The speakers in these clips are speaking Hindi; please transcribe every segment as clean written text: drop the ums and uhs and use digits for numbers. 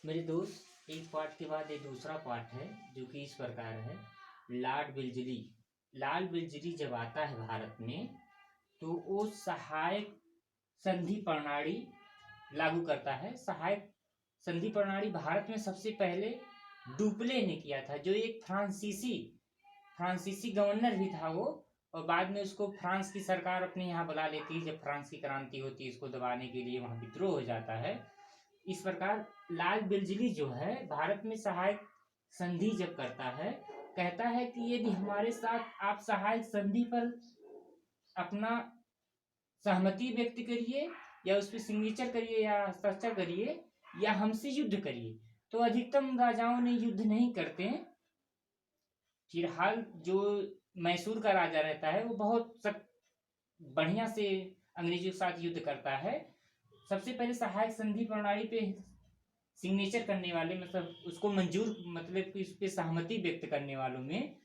मेरे दोस्त, एक पार्ट के बाद एक दूसरा पार्ट है जो कि इस प्रकार है। लॉर्ड विल्जली। लॉर्ड विल्जली जब आता है भारत में तो वो सहायक संधि प्रणाली लागू करता है। सहायक संधि प्रणाली भारत में सबसे पहले डुप्ले ने किया था, जो एक फ्रांसीसी गवर्नर भी था वो। और बाद में उसको फ्रांस की सरकार अपने यहाँ बुला लेती है जब फ्रांस की क्रांति होती है, इसको दबाने के लिए वहाँ विद्रोह हो जाता है। इस प्रकार लाल बिरजली जो है भारत में सहायक संधि जब करता है, कहता है कि यदि हमारे साथ आप सहायक संधि पर अपना सहमति व्यक्त करिए या उस पर सिग्नेचर करिए या हस्ताक्षर करिए या हमसे युद्ध करिए। तो अधिकतम राजाओं ने युद्ध नहीं करते। फिलहाल जो मैसूर का राजा रहता है वो बहुत बढ़िया से अंग्रेजों के साथ युद्ध करता है। सबसे पहले सहायक संधि प्रणाली पे सिग्नेचर करने वाले, मतलब उसको मंजूर, मतलब कि उस पर सहमति व्यक्त करने वालों में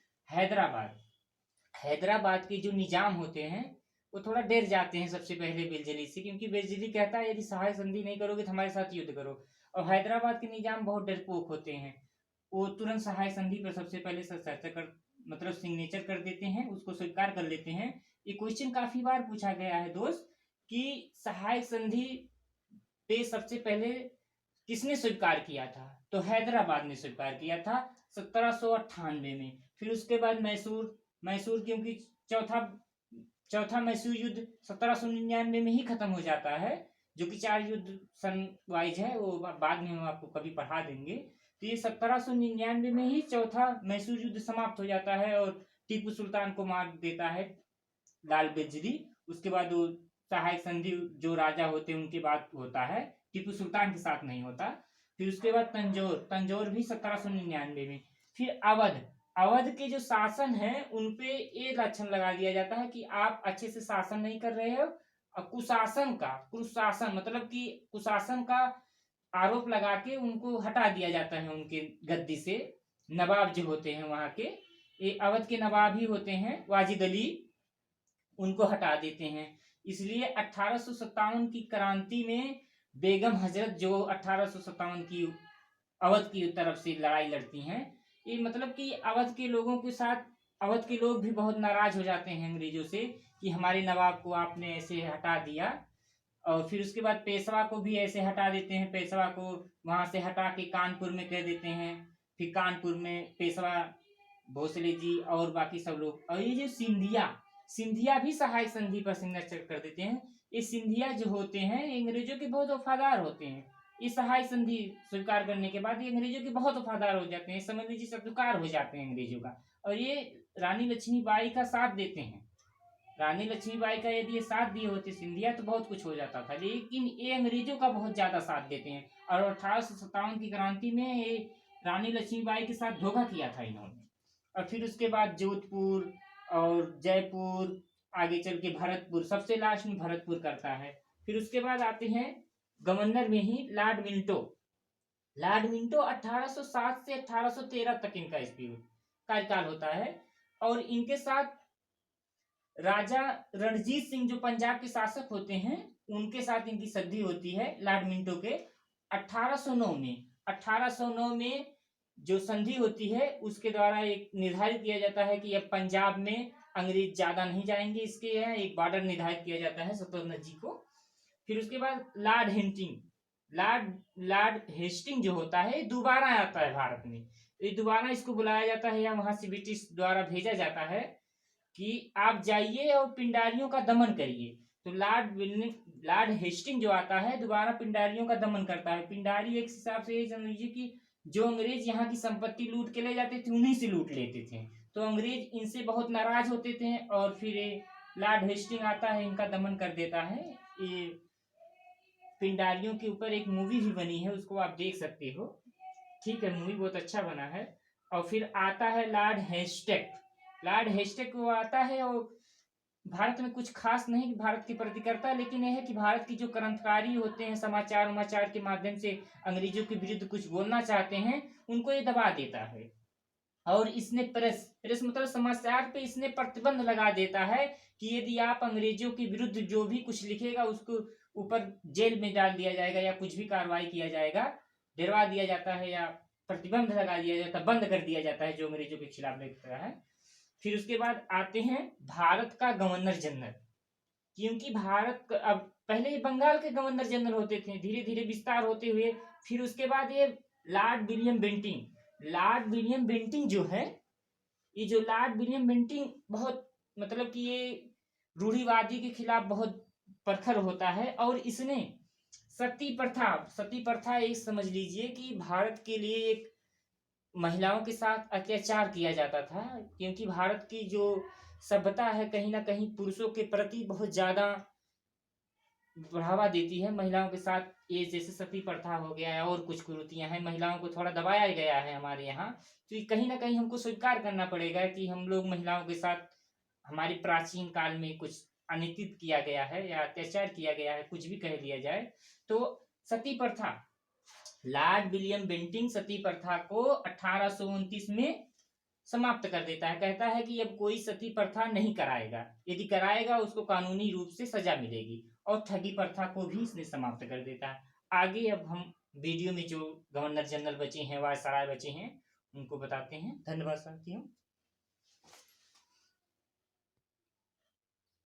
हैदराबाद के जो निजाम होते हैं वो थोड़ा डर जाते हैं सबसे पहले बेलजली से, क्योंकि बेलजली कहता है यदि सहायक संधि नहीं करोगे तो हमारे साथ युद्ध करो। और हैदराबाद के निजाम बहुत डरपोक होते हैं, वो तुरंत सहायक संधि पर सबसे पहले मतलब सिग्नेचर कर देते हैं, उसको स्वीकार कर लेते हैं। ये क्वेश्चन काफी बार पूछा गया है दोस्त कि सहायक संधि पे सबसे पहले किसने स्वीकार किया था, तो हैदराबाद ने स्वीकार किया था 1798 में। फिर उसके बाद मैसूर मैसूर क्योंकि चौथा चौथा मैसूर युद्ध 1799 में ही खत्म हो जाता है, जो कि 4 युद्ध सन वाइज है, वो बाद में हम आपको कभी पढ़ा देंगे। तो ये 1799 में ही चौथा मैसूर युद्ध समाप्त हो जाता है और टीपू सुल्तान को मार देता है लाल बिरजली। उसके बाद वो सहायक संधि जो राजा होते हैं उनके बाद होता है, टीपू सुल्तान के साथ नहीं होता। फिर उसके बाद तंजौर भी 1799 में। फिर अवध अवध के जो शासन है उनपे ये लक्षण लगा दिया जाता है कि आप अच्छे से शासन नहीं कर रहे हो। कुशासन मतलब कि कुशासन का आरोप लगा के उनको हटा दिया जाता है उनके गद्दी से। नवाब जो होते हैं वहां के, ये अवध के नवाब ही होते हैं, वाजिद अली, उनको हटा देते हैं। इसलिए 1857 की क्रांति में बेगम हजरत जो 1857 की अवध की तरफ से लड़ाई लड़ती हैं, ये मतलब कि अवध के लोगों के साथ अवध के लोग भी बहुत नाराज हो जाते हैं अंग्रेजों से कि हमारे नवाब को आपने ऐसे हटा दिया। और फिर उसके बाद पेशवा को भी ऐसे हटा देते हैं, पेशवा को वहां से हटा के कानपुर में कह देते हैं। फिर कानपुर में पेशवा, भोसले जी और बाकी सब लोग, और ये जो सिंधिया भी सहायक संधि पर सिग्नेचर कर देते हैं। ये सिंधिया जो होते हैं अंग्रेजों के बहुत वफादार होते हैं। इस सहायक संधि स्वीकार करने के बाद ये अंग्रेजों के बहुत वफादार हो जाते हैं, समझ लीजिए सत्कार हो जाते हैं अंग्रेजों का। और ये रानी लक्ष्मीबाई का साथ देते हैं। रानी लक्ष्मीबाई का यदि ये साथ दिए होते सिंधिया तो बहुत कुछ हो जाता था, लेकिन ये अंग्रेजों का बहुत ज्यादा साथ देते हैं। और 1857 की क्रांति में ये रानी लक्ष्मीबाई के साथ धोखा किया था इन्होंने। और फिर उसके बाद जोधपुर और जयपुर, आगे चल के भरतपुर, सबसे लास्ट में भरतपुर करता है। फिर उसके बाद आते हैं गवर्नर में ही लॉर्ड मिंटो 1807 से 1813 तक इनका कार्यकाल होता है। और इनके साथ राजा रणजीत सिंह जो पंजाब के शासक होते हैं उनके साथ इनकी संधि होती है लॉर्ड मिंटो के 1809 में जो संधि होती है उसके द्वारा एक निर्धारित किया जाता है कि अब पंजाब में अंग्रेज ज्यादा नहीं जाएंगे, इसके यहाँ एक बॉर्डर निर्धारित किया जाता है सतलज जी को। फिर उसके बाद लॉर्ड हेस्टिंग जो होता है दोबारा आता है भारत में। ये दोबारा इसको बुलाया जाता है या वहां से ब्रिटिश द्वारा भेजा जाता है कि आप जाइए और पिंडारियों का दमन करिए। तो लॉर्ड हेस्टिंग जो आता है दोबारा पिंडारियों का दमन करता है। पिंडारी एक हिसाब से ये समझ लीजिए कि जो अंग्रेज यहाँ की संपत्ति लूट के ले जाते थे उन्हीं से लूट लेते थे, तो अंग्रेज इनसे बहुत नाराज होते थे। और फिर लॉर्ड हेस्टिंग आता है, इनका दमन कर देता है। ये पिंडारियों के ऊपर एक मूवी भी बनी है, उसको आप देख सकते हो, ठीक है, मूवी बहुत अच्छा बना है। और फिर आता है लॉर्ड हेस्टेक वो आता है और भारत में कुछ खास नहीं भारत के प्रति करता, लेकिन यह है कि भारत की जो क्रांतिकारी होते हैं समाचार के माध्यम से अंग्रेजों के विरुद्ध कुछ बोलना चाहते हैं उनको ये दबा देता है। और इसने प्रेस मतलब समाचार पे इसने प्रतिबंध लगा देता है कि यदि आप अंग्रेजों के विरुद्ध जो भी कुछ लिखेगा उसको ऊपर जेल में डाल दिया जाएगा या कुछ भी कार्रवाई किया जाएगा। डरवा दिया जाता है या प्रतिबंध लगा दिया जाता है, बंद कर दिया जाता है जो अंग्रेजों के खिलाफ लड़ता है। फिर उसके बाद आते हैं भारत का गवर्नर जनरल, क्योंकि अब पहले ये बंगाल के गवर्नर जनरल होते थे, धीरे धीरे विस्तार होते हुए फिर उसके बाद ये लॉर्ड विलियम बेंटिंग जो है, ये जो लॉर्ड विलियम बेंटिंग बहुत मतलब कि ये रूढ़िवादी के खिलाफ बहुत प्रखर होता है, और इसने सती प्रथा एक समझ लीजिए कि भारत के लिए एक महिलाओं के साथ अत्याचार किया जाता था, क्योंकि भारत की जो सभ्यता है कहीं ना कहीं पुरुषों के प्रति बहुत ज्यादा बढ़ावा देती है महिलाओं के साथ। ये जैसे सती प्रथा हो गया है और कुछ कुरीतियां हैं, महिलाओं को थोड़ा दबाया गया है हमारे यहाँ, तो ये कहीं ना कहीं हमको स्वीकार करना पड़ेगा कि हम लोग महिलाओं के साथ हमारे प्राचीन काल में कुछ अनितित किया गया है या अत्याचार किया गया है, कुछ भी कह लिया जाए। तो सती प्रथा, लॉर्ड विलियम बेंटिंग सती प्रथा को 1829 में समाप्त कर देता है, कहता है कि अब कोई सती प्रथा नहीं कराएगा, यदि कराएगा उसको कानूनी रूप से सजा मिलेगी, और ठगी प्रथा को भी इसने समाप्त कर देता है। आगे अब हम वीडियो में जो गवर्नर जनरल बचे हैं, वायसराय बचे हैं, उनको बताते हैं। धन्यवाद साथियों।